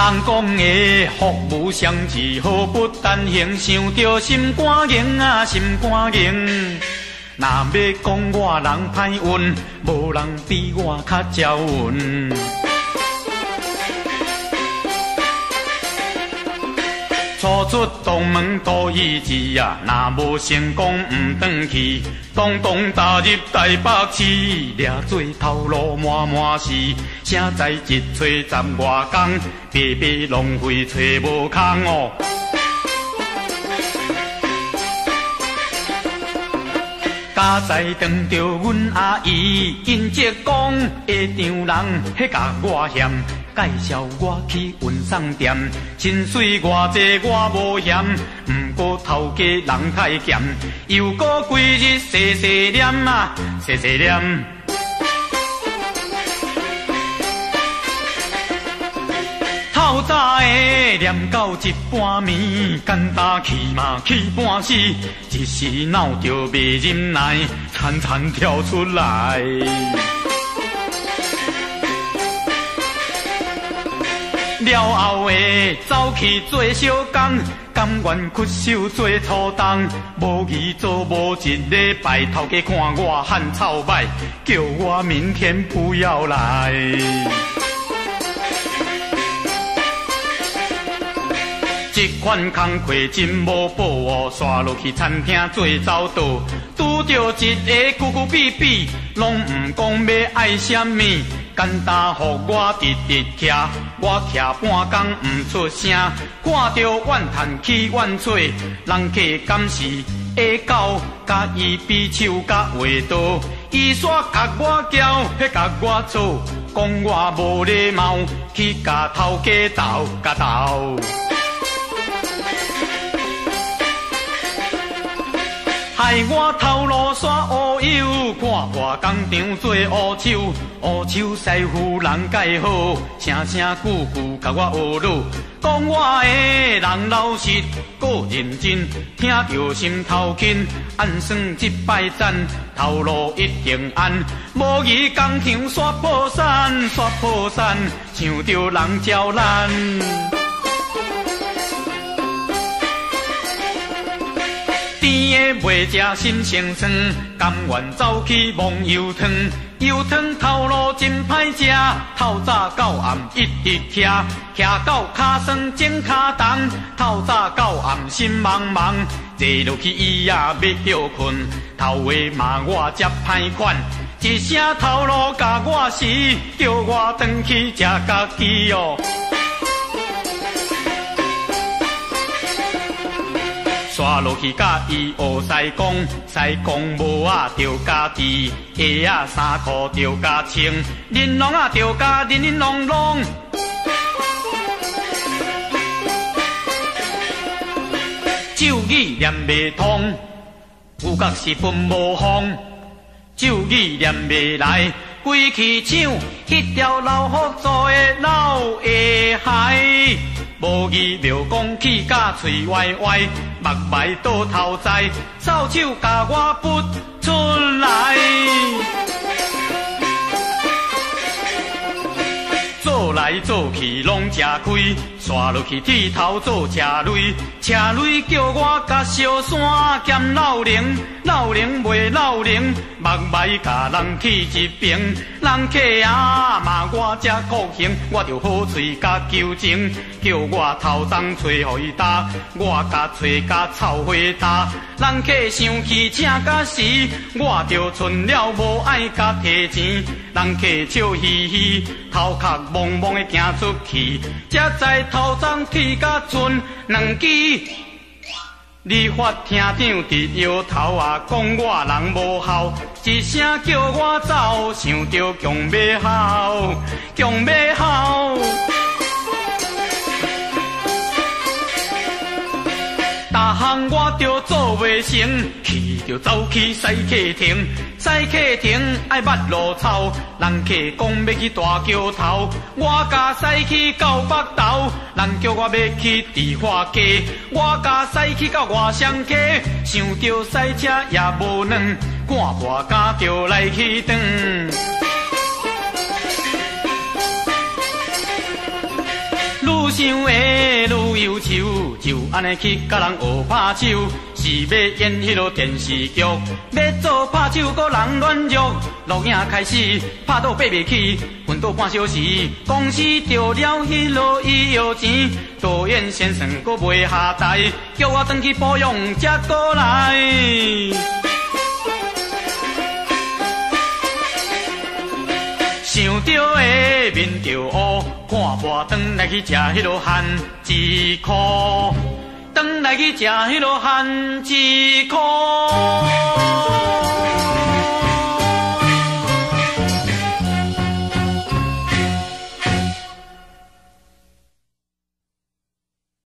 讲的福无双至，好不但行，想着心肝硬啊，心肝硬。若要讲我人歹运，无人比我较招运。初出东门多意志啊，若无成功唔转去，咚咚踏入台北市，掠水头路满满是，啥在一吹10外工，白白浪费找无空哦。家在当着阮阿姨，因则讲下场人迄甲我嫌。介绍我去运送店，薪水偌济我无嫌，毋过头家人太咸，又搁规日细细念啊，细细念。透早的念到一半暝，干焦气嘛气半死，一时闹着袂忍耐，惨惨跳出来。了后的走去做小工，甘愿屈手做粗工，无义做无一礼拜，头家看我汉臭歹，叫我明天不要来。这款工课真无保哦，刷落去餐厅做走道，拄着一个久久闭闭，拢毋讲要爱什么。简单互我直直徛，我徛半工唔出声，看着怨叹气怨嘴，人客敢是下狗，甲伊比手甲画刀，伊煞甲我叫，迄甲我做，讲我无礼貌，去甲头家斗甲斗。害我头路煞乌油，看破工厂做乌手，乌手师傅人介好，声声句句甲我学路，讲我的人老实，够认真，听着心头紧，按算一摆赞，头路一定安，无义工厂煞破产，煞破产，想着人招咱。甜的袂食心生酸，甘愿走去摸油汤。油汤头路真歹食，透早到暗一直徛，徛到骹酸整骹重。透早到暗心茫茫，坐落去伊也要叫困。头话骂我才歹款，一声头路甲我死，叫我转去食家己哦。刷落去甲伊学西讲，西讲无啊着家己，鞋啊衫裤着家穿，玲珑啊着家玲玲珑珑。咒语念袂通，有觉是分无风。咒语念袂来，规气唱迄条老福做的老下海。无义庙讲气甲嘴歪歪，目眉倒头栽，扫帚甲我拔出来。做来做去拢吃亏，刷落去剃头做车雷，车雷叫我甲小山兼老龄，老龄袂老龄，目眉甲人去一边，人客啊骂我这酷刑，我着好嘴甲求情，叫我头鬃吹互伊打，我甲吹甲臭花打，人客生气请甲死，我着存了无爱甲提钱，人客笑嘻嘻，头壳蒙蒙的行出去，才知头鬃剃甲剩两支。理发厅长直摇头啊，讲我人无效，一声叫我走，想着强要效，强要效。大项我着做袂成，去着走去西客亭，西客亭爱捌路臭，人客讲要去大桥头，我甲西去到北投，人叫我要去地化街，我甲西去到外双溪，想着赛车也无软，看破敢着来去转。愈愈想的愈忧愁，就安尼去甲人学拍手，是要演迄落电视剧，要做拍手搁人乱入，录影开始拍到爬袂起，混到半小时，公司着了迄落医药钱，导演先生搁袂下台，叫我转去保养才过来。想着的面着乌，看破转来去食迄落番薯块，转来去食迄落番薯块。